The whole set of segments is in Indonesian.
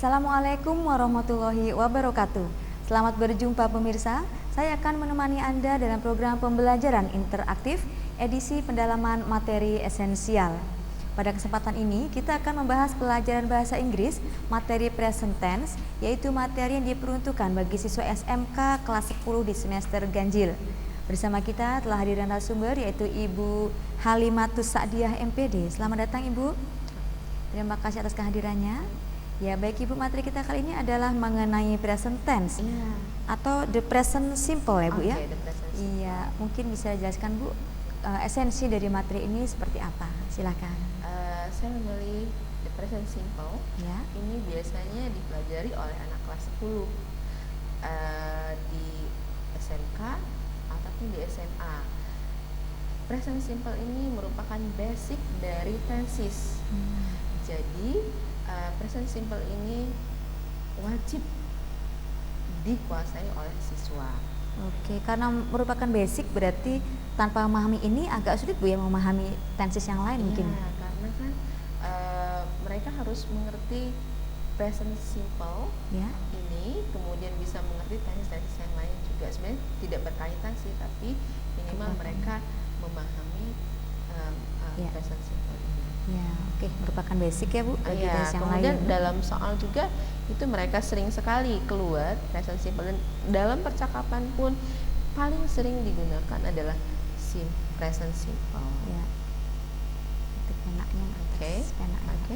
Assalamualaikum warahmatullahi wabarakatuh. Selamat berjumpa pemirsa. Saya akan menemani Anda dalam program pembelajaran interaktif edisi pendalaman materi esensial. Pada kesempatan ini kita akan membahas pelajaran bahasa Inggris materi present tense, yaitu materi yang diperuntukkan bagi siswa SMK kelas 10 di semester ganjil. Bersama kita telah hadir narasumber yaitu Ibu Halimatus Sa'diyah MPD. Selamat datang Ibu. Terima kasih atas kehadirannya. Ya baik Ibu, materi kita kali ini adalah mengenai present tense atau the present simple ya Bu ya. Iya, mungkin bisa jelaskan Bu esensi dari materi ini seperti apa? Silakan. Saya memilih the present simple. Ya. Ini biasanya dipelajari oleh anak kelas 10 di SMK ataupun di SMA. Present simple ini merupakan basic dari tenses. Jadi present simple ini wajib dikuasai oleh siswa. Oke, karena merupakan basic berarti tanpa memahami ini agak sulit Bu ya memahami tenses yang lain mungkin. Karena kan mereka harus mengerti present simple Ya. ini, kemudian bisa mengerti tenses-tenses yang lain juga. Sebenarnya tidak berkaitan sih, tapi minimal mereka memahami present simple ini. Ya, oke, merupakan basic ya Bu bagi tenses yang kemudian lain. dalam soal juga itu mereka sering sekali keluar present simple, dan dalam percakapan pun paling sering digunakan adalah present simple. Ya. Itu penanya. Oke. Penanya.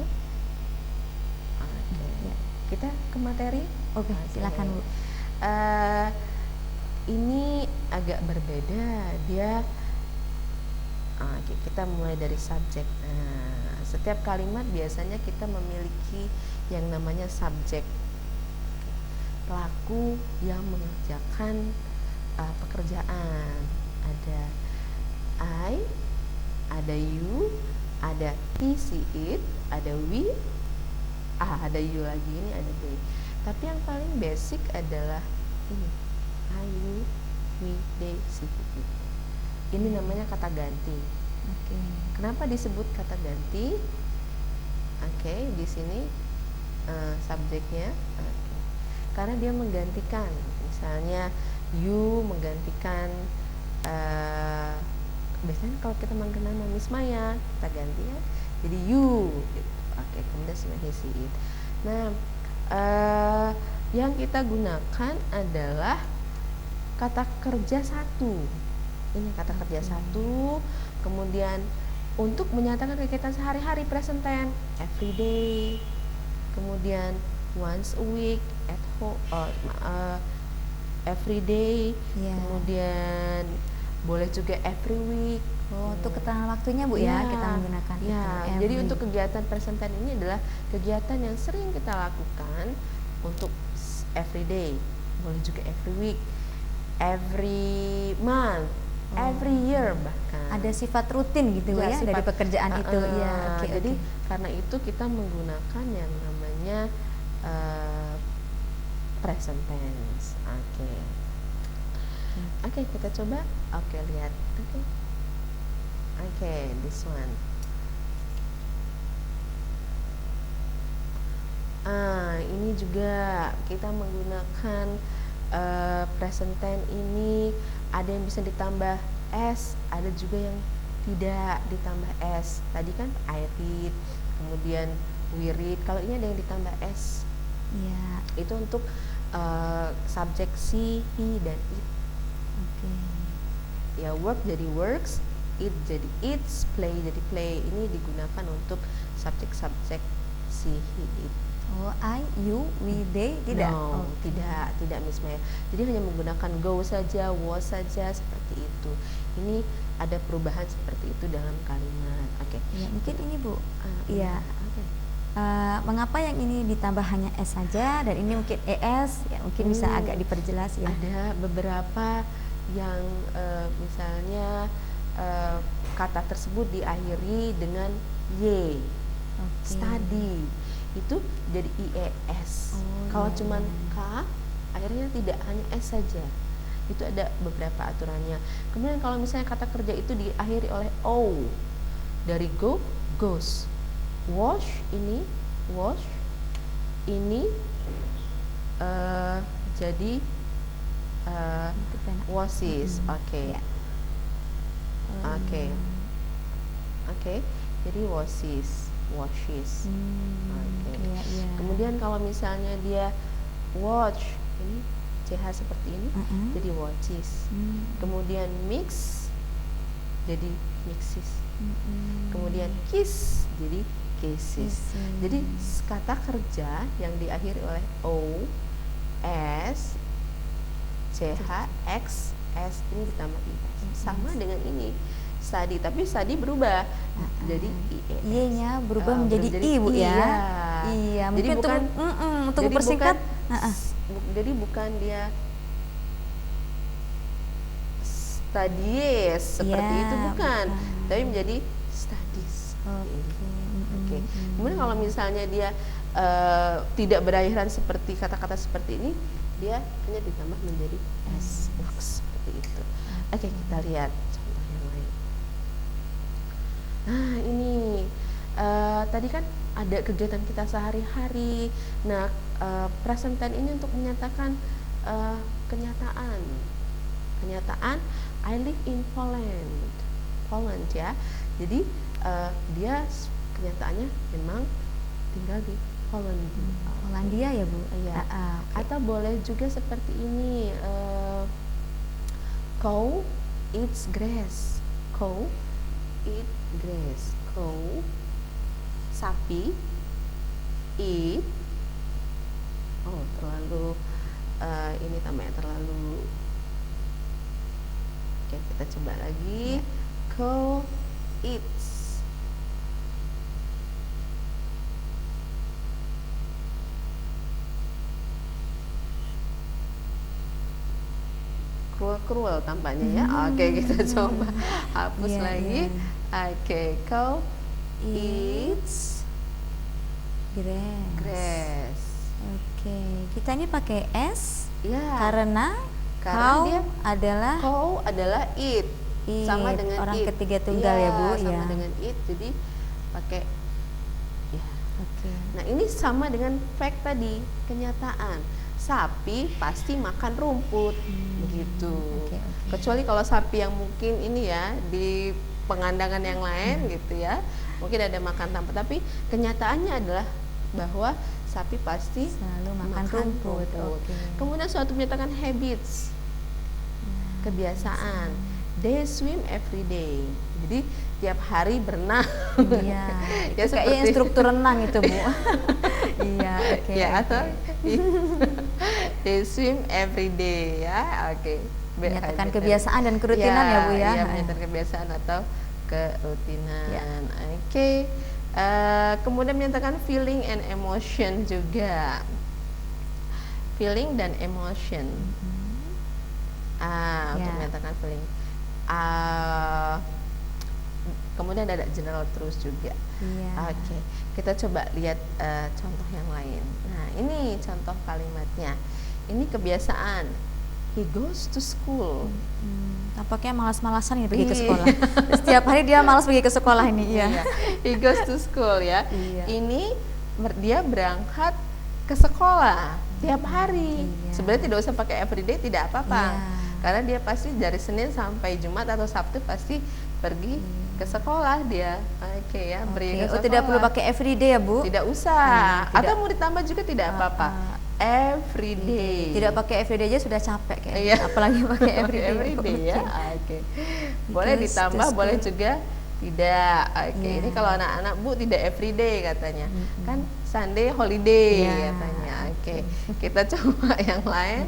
Ya. Kita ke materi. Oke, silakan Bu. Ini agak berbeda. Kita mulai dari subjek. Setiap kalimat biasanya kita memiliki yang namanya subjek, pelaku yang mengerjakan pekerjaan. Ada I, ada you, ada he, she, it, ada we, ada you lagi, ini ada they. Tapi yang paling basic adalah ini, I, you, we, they, she, it. Ini namanya kata ganti. Oke. Kenapa disebut kata ganti? Di sini subjeknya. Karena dia menggantikan. Misalnya you menggantikan. Biasanya kalau kita manggil nama Miss Maya, kita ganti ya. Jadi you. Gitu. Kemudian sebagai she, it. Nah, yang kita gunakan adalah kata kerja satu. Ini kata kerja satu. Kemudian untuk menyatakan kegiatan sehari-hari present tense, every day. Kemudian once a week, at home, every day. Kemudian boleh juga every week. Untuk keterangan waktunya Bu ya, kita menggunakan itu. Jadi untuk kegiatan present tense ini adalah kegiatan yang sering kita lakukan untuk every day. Boleh juga every week, every month, every year bahkan. Ada sifat rutin gitu ya dari pekerjaan itu. Jadi karena itu kita menggunakan yang namanya present tense. Oke, kita coba. Lihat. This one. Ini juga kita menggunakan present tense ini. Ada yang bisa ditambah s, ada juga yang tidak ditambah s. Tadi kan I read, kemudian we read. Kalau ini ada yang ditambah s. Itu untuk subjek she, he, dan it. Work jadi works, it jadi eats, play jadi play. Ini digunakan untuk subjek-subjek she, he, it. I, you, we, they tidak? Tidak Miss Maya. Jadi hanya menggunakan go saja, was saja, seperti itu. Ini ada perubahan seperti itu dalam kalimat. Mungkin ini Bu. Mengapa yang ini ditambah hanya s saja dan ini mungkin es? Ya, mungkin bisa agak diperjelas ya. Ada beberapa yang misalnya kata tersebut diakhiri dengan y. Study itu jadi ies. Kalau cuman k, akhirnya tidak hanya s saja. Itu ada beberapa aturannya. Kemudian kalau misalnya kata kerja itu diakhiri oleh o, dari go, goes. Wash ini wash, ini jadi washes. Oke. Ya. Oke. Oke. Jadi washes. Oke. Iya, iya. Kemudian kalau misalnya dia watch, ini CH seperti ini, jadi watches. Kemudian mix, jadi mixes. Kemudian kiss, jadi kisses. Jadi kata kerja yang diakhiri oleh O, S, CH, X, S ini ditambah IS. Sama dengan ini study, tapi study berubah jadi I-nya berubah menjadi I, Bu, ya. Iya, jadi mungkin bukan untuk jadi mempersingkat. Jadi bukan dia studies seperti itu, bukan, tapi menjadi studies. Oke. Kemudian kalau misalnya dia tidak berakhiran seperti kata-kata seperti ini, dia hanya ditambah menjadi S, seperti itu. Oke, kita lihat contoh yang lain. Nah, ini tadi kan ada kegiatan kita sehari-hari. Nah, present tense ini untuk menyatakan kenyataan. I live in Poland ya. Jadi dia kenyataannya memang tinggal di Poland. Polandia ya, Bu? Iya. Atau boleh juga seperti ini, cow eats grass. Cow eat grass. Cow, sapi, eat. Oh, terlalu ini tampaknya terlalu. Oke, kita coba lagi. Cow eats. Cruel tampaknya ya. Oke, kita coba hapus lagi. Oke, cow eats grass. Oke, kita ini pakai S karena cow dia adalah eat. Sama dengan orang eat. ketiga tunggal ya, Bu, sama dengan eat, jadi pakai ya. Oke. Nah, ini sama dengan fact tadi, kenyataan. Sapi pasti makan rumput, begitu. Kecuali kalau sapi yang mungkin ini ya di pengandangan yang lain gitu ya, mungkin ada makan tanpa, tapi kenyataannya adalah bahwa sapi pasti selalu makan rumput. Kemudian suatu menyatakan habits, kebiasaan. They swim every day. Jadi tiap hari berenang. Iya. Ya, itu kayaknya instruktur renang itu, Bu. Iya, oke. Ya, atau they swim every day ya. Oke. Menyatakan kebiasaan dan kerutinan ya, Bu ya. Iya, menyatakan kebiasaan atau kerutinan. Oke. Kemudian menyatakan feeling and emotion juga. Feeling dan emotion. Untuk menyatakan feeling. Kemudian ada general terus juga. Oke, kita coba lihat contoh yang lain. Nah, ini contoh kalimatnya. Ini kebiasaan. He goes to school. Tampaknya malas-malasan ya pergi ke sekolah. Setiap hari dia malas pergi ke sekolah ini. Iya. He goes to school ya. Ini dia berangkat ke sekolah tiap hari. Sebenarnya tidak usah pakai everyday, tidak apa-apa. Karena dia pasti dari Senin sampai Jumat atau Sabtu pasti pergi ke sekolah dia. Oke ya, pergi ke sekolah. Tidak perlu pakai everyday ya, Bu? Tidak usah. Atau mau ditambah juga tidak apa-apa. Everyday. Tidak pakai everyday aja sudah capek kayaknya. Apalagi pakai everyday. Ya. Oke. Boleh ditambah, boleh juga tidak. Oke. Ini kalau anak-anak Bu tidak everyday katanya. Kan Sunday holiday katanya. Oke. Kita coba yang lain.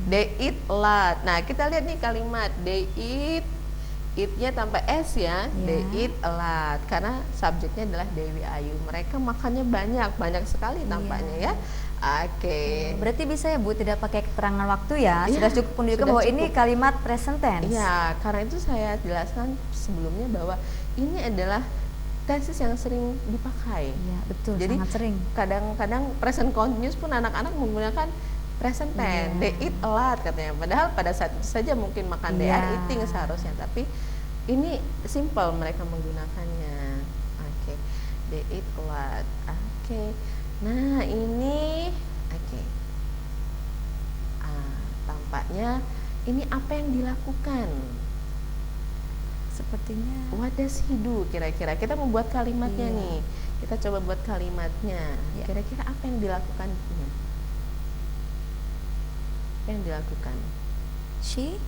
They eat a lot. Nah, kita lihat nih kalimat they eat. Eat-nya tanpa S ya. They eat a lot. Karena subjeknya adalah Dewi Ayu. Mereka makannya banyak sekali tampaknya ya. Oke. Berarti bisa ya, Bu, tidak pakai keterangan waktu ya. Sudah cukup menunjukkan bahwa ini kalimat present tense. Iya, karena itu saya jelaskan sebelumnya bahwa ini adalah tenses yang sering dipakai. Iya, betul. Jadi sangat sering. Kadang-kadang present continuous pun anak-anak menggunakan present tense. They eat a lot katanya. Padahal pada saat itu saja mungkin makan, they are eating seharusnya, tapi ini simple mereka menggunakannya. Oke. They eat a lot. Oke. Nah ini, oke. Tampaknya ini apa yang dilakukan? Sepertinya What does he do? Kira-kira kita membuat kalimatnya Iya. nih. Kita coba buat kalimatnya. Iya. Kira-kira apa yang dilakukan? Apa yang dilakukan? she.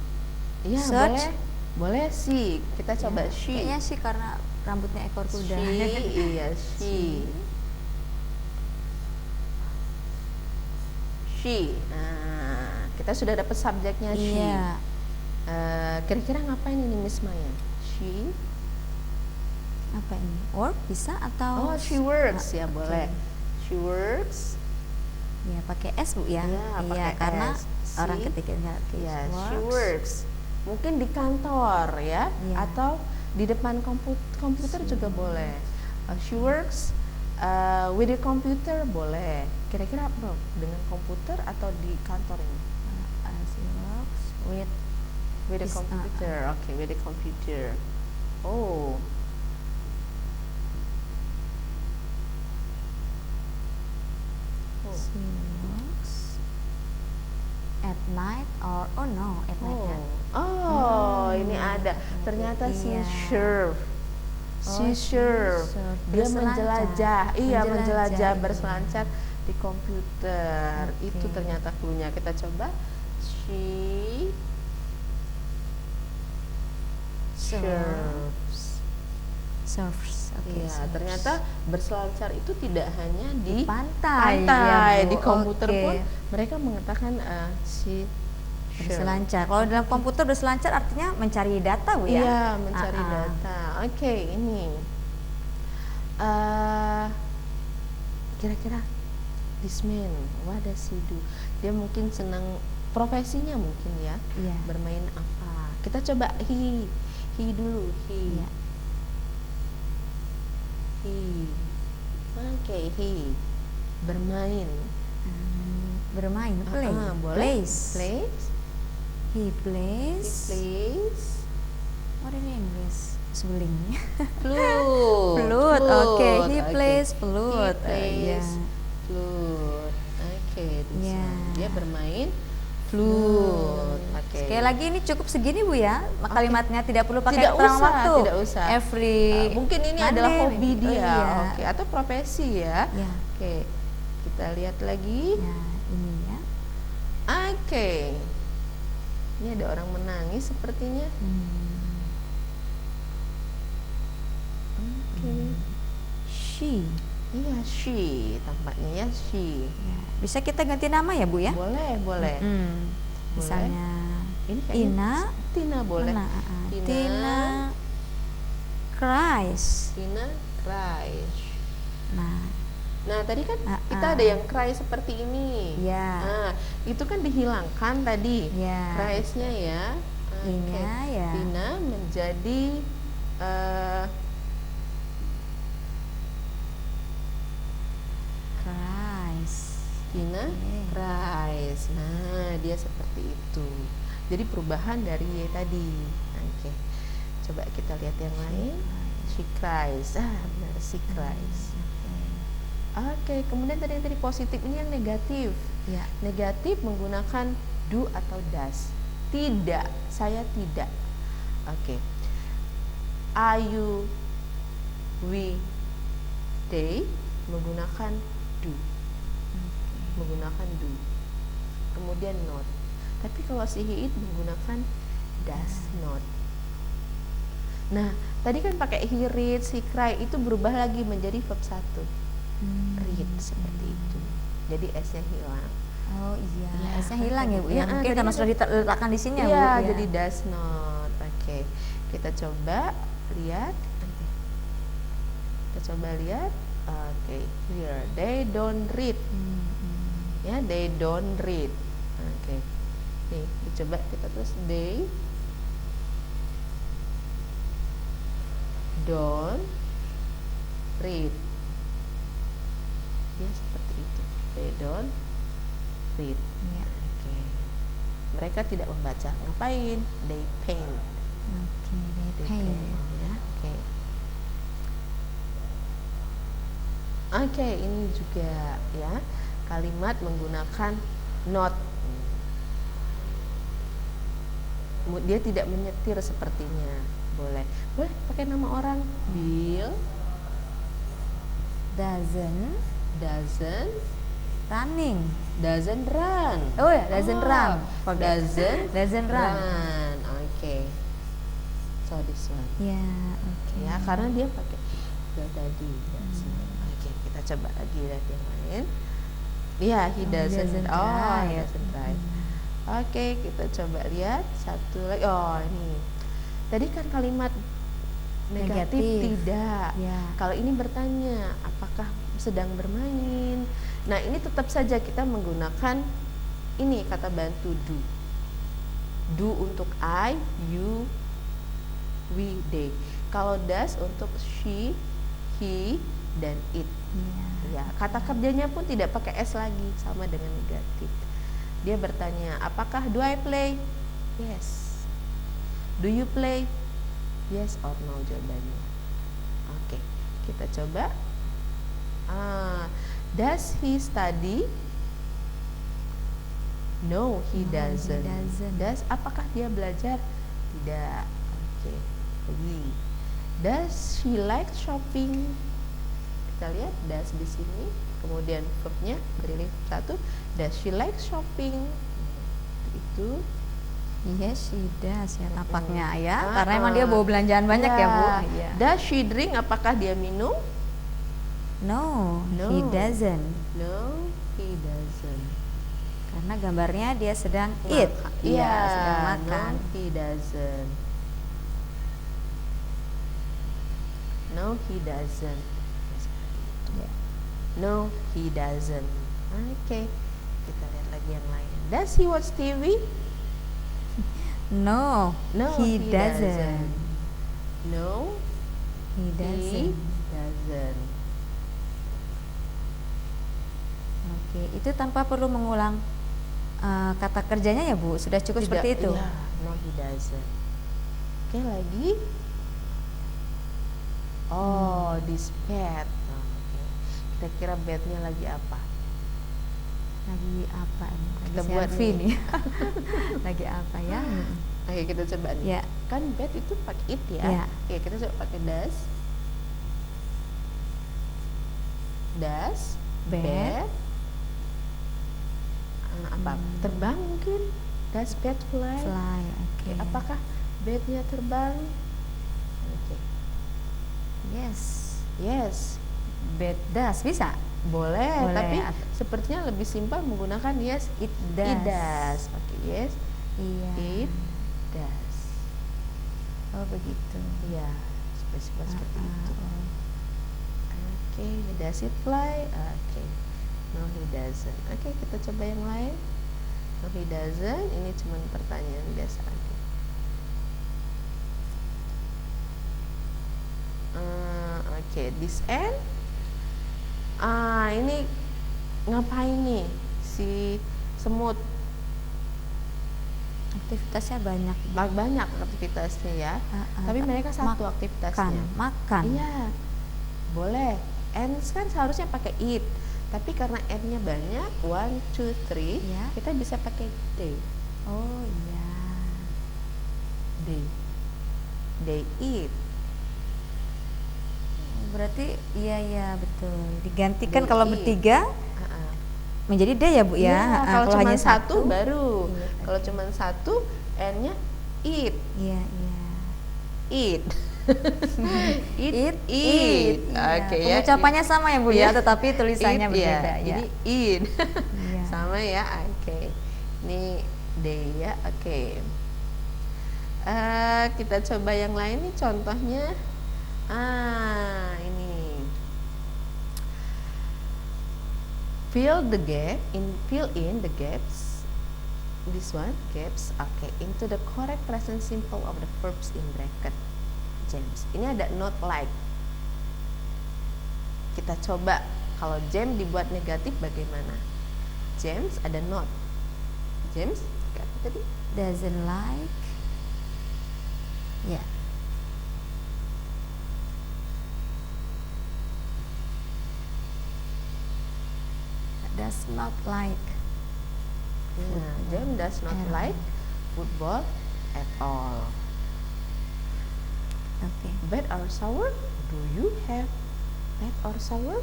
Iya, Search. boleh sih. Kita coba Ya, she. kayaknya sih karena rambutnya ekor kuda. Iya, she. She. Nah, kita sudah dapat subjeknya she. Iya. Kira-kira ngapain ini Miss Maya? She. Apa ini? Work bisa atau Oh, she works ya, oke. boleh. She works. Ya, pakai S Bu ya. Iya, pakai karena S. orang She. ketikanya Ya, she works. Mungkin di kantor ya, Iya. atau di depan komputer juga boleh. She works with the computer boleh. Kira-kira apa? Dengan komputer atau di kantor ini? She works With the Is- computer. Oke, with the computer. Oh. she works at night or no at night ya. Ini ada. Ternyata she Iya. serve. She serve. Dia menjelajah. Iya, menjelajah berselancar di komputer. Oke. Itu ternyata cluenya. Kita coba. She serves. Serves. Oke. Iya, serves. ternyata berselancar itu tidak hanya di pantai, pantai, ya, Bu. di komputer Oke. pun mereka mengatakan she serves. Berselancar. Kalau dalam komputer berselancar artinya mencari data Bu ya. Iya, mencari Ah, ah. data. Oke, ini kira-kira this man, what does he do? Dia mungkin senang profesinya mungkin ya. Iya. Bermain apa? Kita coba he dulu. Iya. He. Oke, he bermain. Bermain, play. Boleh. Plays. Plays. He He plays. plays. What in English? Sebeling. Flute. Flute. Oke, he Oke. plays flute. He plays Iya. flute. Oke, this Iya. one. Dia bermain flute. Oke. Sekali lagi ini cukup segini Bu ya. Kalimatnya tidak perlu pakai Tidak keterangan usah, waktu. tidak usah. Every Mungkin ini Monday, adalah hobi maybe. dia. Oh, iya. Oke, atau profesi ya. Ya. Oke. Kita lihat lagi. Nah, ini ya. Oke. Ini ada orang menangis sepertinya. Oke. She. Iya, she. Tampaknya ya she. Ya. Bisa kita ganti nama ya Bu ya? Boleh, boleh. Misalnya Ini kayaknya Tina. Tina boleh. Mana? Tina. Tina cries. Tina cries. Nah, tadi kan kita ada yang cry seperti ini. ya. Nah, itu kan dihilangkan tadi. Ya. Cries-nya ya. Oke. Tina ya. Tina menjadi Cries. Tina Oke. cries. Nah, dia seperti itu. Jadi perubahan dari Y tadi. Oke. Coba kita lihat yang lain. She cries. Benar, she cries. Oke, kemudian tadi positif, ini yang negatif. Ya. Negatif menggunakan do atau does. Tidak, saya tidak. Oke. Are you, we, they menggunakan do. Menggunakan do. Kemudian not. Tapi kalau si he it menggunakan does not. Nah, tadi kan pakai he reads, he cry, itu berubah lagi menjadi verb 1. Read seperti itu. Jadi S-nya hilang. Oh iya, Ya, S-nya hilang ya Bu ya, ya. Mungkin tadi karena kan- sudah diletakkan di sini ya Bu. Iya, jadi does not. Oke. Kita coba lihat. Kita coba lihat. Oke, here they don't read. Ya, they don't read. Oke. Nih, dicoba kita terus they don't read. Ya, seperti itu. They don't read. Ya. Oke. Mereka tidak membaca. Ngapain? They paint. Oke, they They paint. paint, ya. Oke. Oke, ini juga ya kalimat menggunakan not. Dia tidak menyetir sepertinya. Boleh pakai nama orang. Bill Doesn't doesn't run. Oh ya, doesn't run. Doesn't run. Oke. So this one. Ya, oke. Ya, karena dia pakai tadi. Oke, kita coba lagi lihat yang lain. Ya, he doesn't. Oh, he doesn't drive. Oke, kita coba lihat satu lagi. Oh, ini. Tadi kan kalimat negatif. Tidak. Ya. Kalau ini bertanya, apakah sedang bermain? Nah, ini tetap saja kita menggunakan ini kata bantu do. Do untuk I, you, we, they. Kalau does untuk she, he, dan it. Ya, kata kerjanya pun tidak pakai s lagi, sama dengan negatif. Dia bertanya, apakah do I play? Yes. Do you play? Yes or no jawabannya. Oke, kita coba. Does he study? No, he doesn't. Does, apakah dia belajar? Tidak. Oke, lagi. Does she like shopping? Kita lihat does di sini. Kemudian verbnya beri satu. Does she like shopping? Itu. Yes, she does ya tampaknya ya. Karena emang dia bawa belanjaan banyak ya, Bu. Ya. Does she drink? Apakah dia minum? No, he doesn't. No, he doesn't. Karena gambarnya dia sedang eat. Iya, sedang makan. No, he doesn't. No, he doesn't. No, he doesn't. Oke, kita lihat lagi yang lain. Does he watch TV? No, he doesn't. No, he doesn't. Oke, itu tanpa perlu mengulang kata kerjanya ya, Bu. Sudah cukup seperti itu. Iya, no, he doesn't. Oke, lagi. Oh, this bed. Kita kira bednya lagi apa? Lagi apa ini? Kita buat nih. Lagi apa ya? Oke, kita coba nih. Ya. Kan bed itu pakai it ya. Oke, kita coba pakai does. Does bed. Apa? Terbang mungkin? Does bed fly? Fly. Oke. Apakah bednya terbang? Oke. Yes. Bed does bisa? Boleh, tapi sepertinya lebih simpel menggunakan yes, it does. Oke, yes. Iya. It does. Oh, begitu. Iya, spesifikasi seperti itu. Oke, does it fly? Oke. No, he doesn't. Oke, kita coba yang lain. No, he doesn't. Ini cuma pertanyaan biasa aja. Oke, this end. Ini ngapain nih si semut? Aktivitasnya banyak. Banyak aktivitasnya ya. Tapi mereka satu aktivitasnya. Makan. Iya. Boleh. Ends kan seharusnya pakai eat. Tapi karena n-nya banyak, 1, 2, 3, ya. Kita bisa pakai they. Oh iya. They eat. Berarti iya betul. Digantikan kalau bertiga menjadi they ya, Bu ya. Kalau cuma satu baru. Kalau cuma satu n-nya eat. Iya. Eat. Eat. Oke ya. Pengucapannya sama ya, Bu ya, tetapi tulisannya berbeda ya. Jadi eat. Sama ya. Oke. Ini they ya. Oke. Kita coba yang lain nih contohnya. Ini. Fill in the gaps. This one, gaps. Okay, into the correct present simple of the verbs in bracket. James. Ini ada not like. Kita coba kalau James dibuat negatif bagaimana? James ada not. James apa tadi? Doesn't like. Ya. does not like. Nah, James does not At all. like football at all. Oke. Bad or sour? Do you have bad or sour?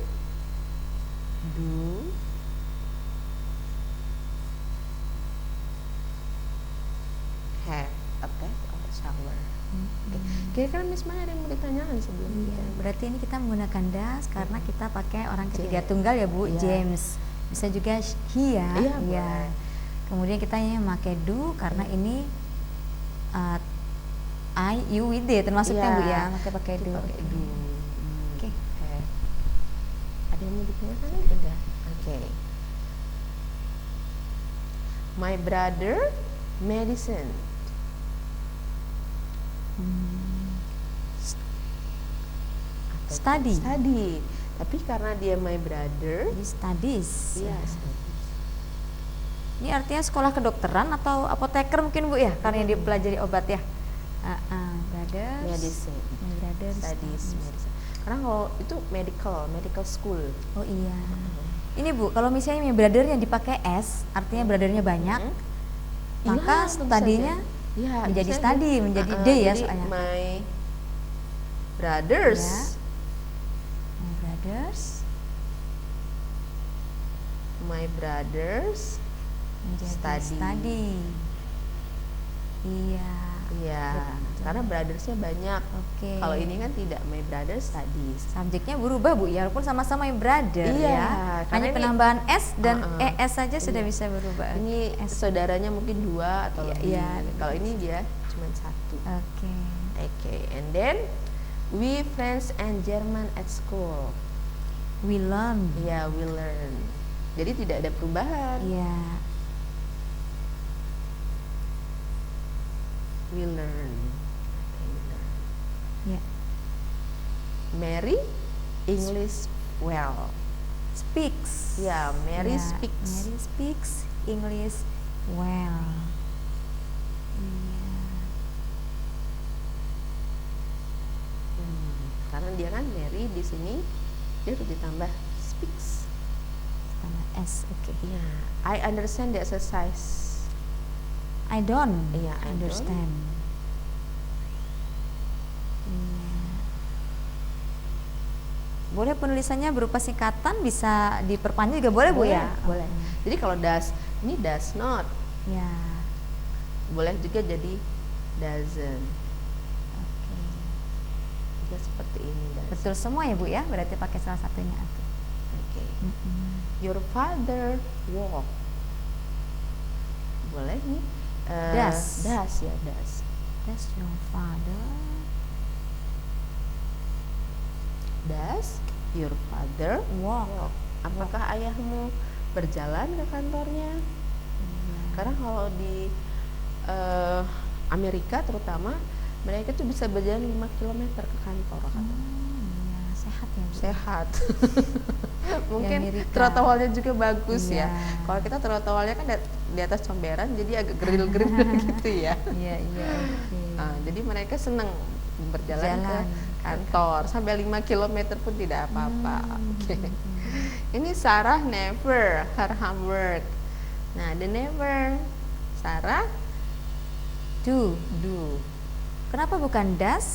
Do have a bad or sour? Oke. Kira-kira Miss Maya ada yang mau ditanyakan sebelum Iya, kita? berarti ini kita menggunakan das karena kita pakai orang ketiga James. tunggal ya Bu, Iya. James. Bisa juga he ya. Iya, boleh. Kemudian kita ini memakai do karena ini I, you, we, they termasuknya Iya. Bu ya, pakai do. Pakai do. Oke. Have. Ada yang mau ditanyakan? Udah. Oke. My brother medicine. Atau Study. Study. Tapi karena dia my brother, Jadi studies. iya study. Ini artinya sekolah kedokteran atau apoteker mungkin Bu ya, karena dia pelajari obat ya. Brothers. Medicine. My brothers. Studies medicine. Karena kalau itu medical school. Oh iya. Ini Bu, kalau misalnya my brother yang dipakai S, artinya brothernya banyak, maka Iya, tentu studinya saja. Iya, menjadi bisa study, di- menjadi day ya jadi soalnya. My brothers. Ya. My brothers My brothers menjadi Study. study. Iya. Iya, Betul. karena brothersnya banyak. Oke. Kalau ini kan tidak, my brothers studies. Subjeknya berubah Bu ya, walaupun sama-sama my brother Iya, ya. karena Hanya ini- penambahan S dan Uh-uh. ES saja sudah Iya. bisa berubah. Ini S. saudaranya mungkin 2 atau Iya, lebih. iya. Kalau ini dia cuma 1. Oke. Oke, and then we French and German at school. We learn. Ya, we learn. Jadi tidak ada perubahan. Iya. We learn. Okay, we learn. Ya. Mary English well. Speaks. Ya, Mary Ya, speaks. Mary speaks English well. Iya. Karena dia kan Mary di sini dia harus ditambah speaks. Tambah S. Oke. Ya, I understand the exercise. I don't Iya, I don't. understand. Iya. Boleh penulisannya berupa singkatan, bisa diperpanjang juga boleh Bu ya? Boleh. Jadi kalau does, ini does not. Ya. Boleh juga jadi doesn't. Oke. Juga seperti ini does. Betul semua ya Bu ya? Berarti pakai salah satunya atau. Oke. Your father walk. Boleh nih. Does. Does ya, does. Does your father? Does your father Walk. walk? Apakah ayahmu berjalan ke kantornya? Karena kalau di Amerika terutama, mereka tuh bisa berjalan 5 km ke kantor katanya. Iya, sehat ya Bu. Sehat. Mungkin Amerika. trotoarnya juga bagus Iya. ya. Kalau kita trotoarnya kan di atas comberan, jadi agak geril-geril gitu ya. Iya, iya. Oke. Nah, jadi mereka senang berjalan ke Jalan. kantor sampai 5 km pun tidak apa-apa. Hmm. Oke. Ini Sarah never her homework. Nah, the never. Sarah Do. do. Kenapa bukan does?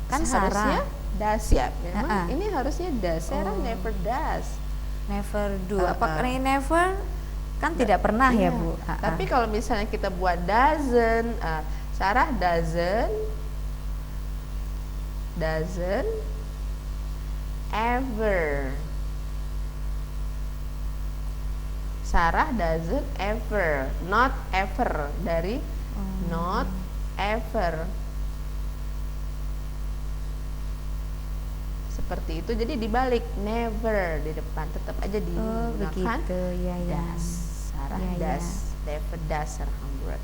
Kan Seharusnya Sarah does ya. Memang Ah, ah. ini harusnya does. Sarah Oh. never does. never do. Ah, Apa ah. karena never kan tidak pernah ya Iya. Bu? Tapi kalau misalnya kita buat doesn't, Sarah doesn't ever. Sarah doesn't ever, not ever dari not ever. Seperti itu, jadi dibalik never di depan, tetap aja Oh digunakan begitu ya ya. does. Sarah Ya, ya. does, never does her homework.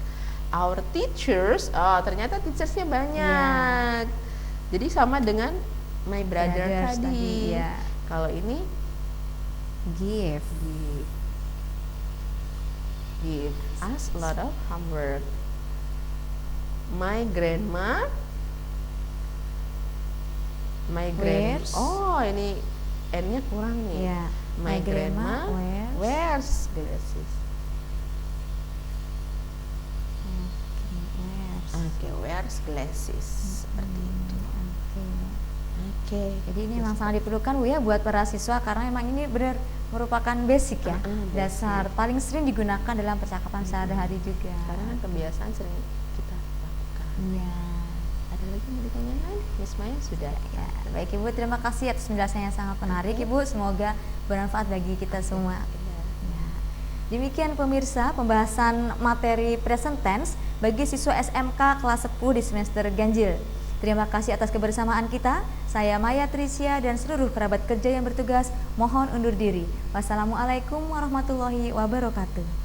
Our teachers, oh ternyata teachersnya banyak. Jadi sama dengan my brother Brothers tadi. ya. Kalau ini Give. give us a lot of homework. My grandma, Wears. oh ini N-nya kurang nih. Ya. My grandma wears. wears glasses. Oke, wears glasses. Seperti itu. Oke. Jadi ini memang sangat diperlukan Bu ya buat para siswa karena memang ini benar merupakan basic ya, dasar paling sering digunakan dalam percakapan sehari-hari juga. Karena kan kebiasaan sering kita lakukan. Iya. Ada lagi mau ditanyakan? Miss Maya sudah. Ya, baik Ibu, terima kasih atas penjelasannya yang sangat menarik Ibu. Semoga bermanfaat bagi kita semua. Ya. Demikian pemirsa pembahasan materi present tense bagi siswa SMK kelas 10 di semester ganjil. Terima kasih atas kebersamaan kita. Saya Maya Trisya dan seluruh kerabat kerja yang bertugas mohon undur diri. Wassalamualaikum warahmatullahi wabarakatuh.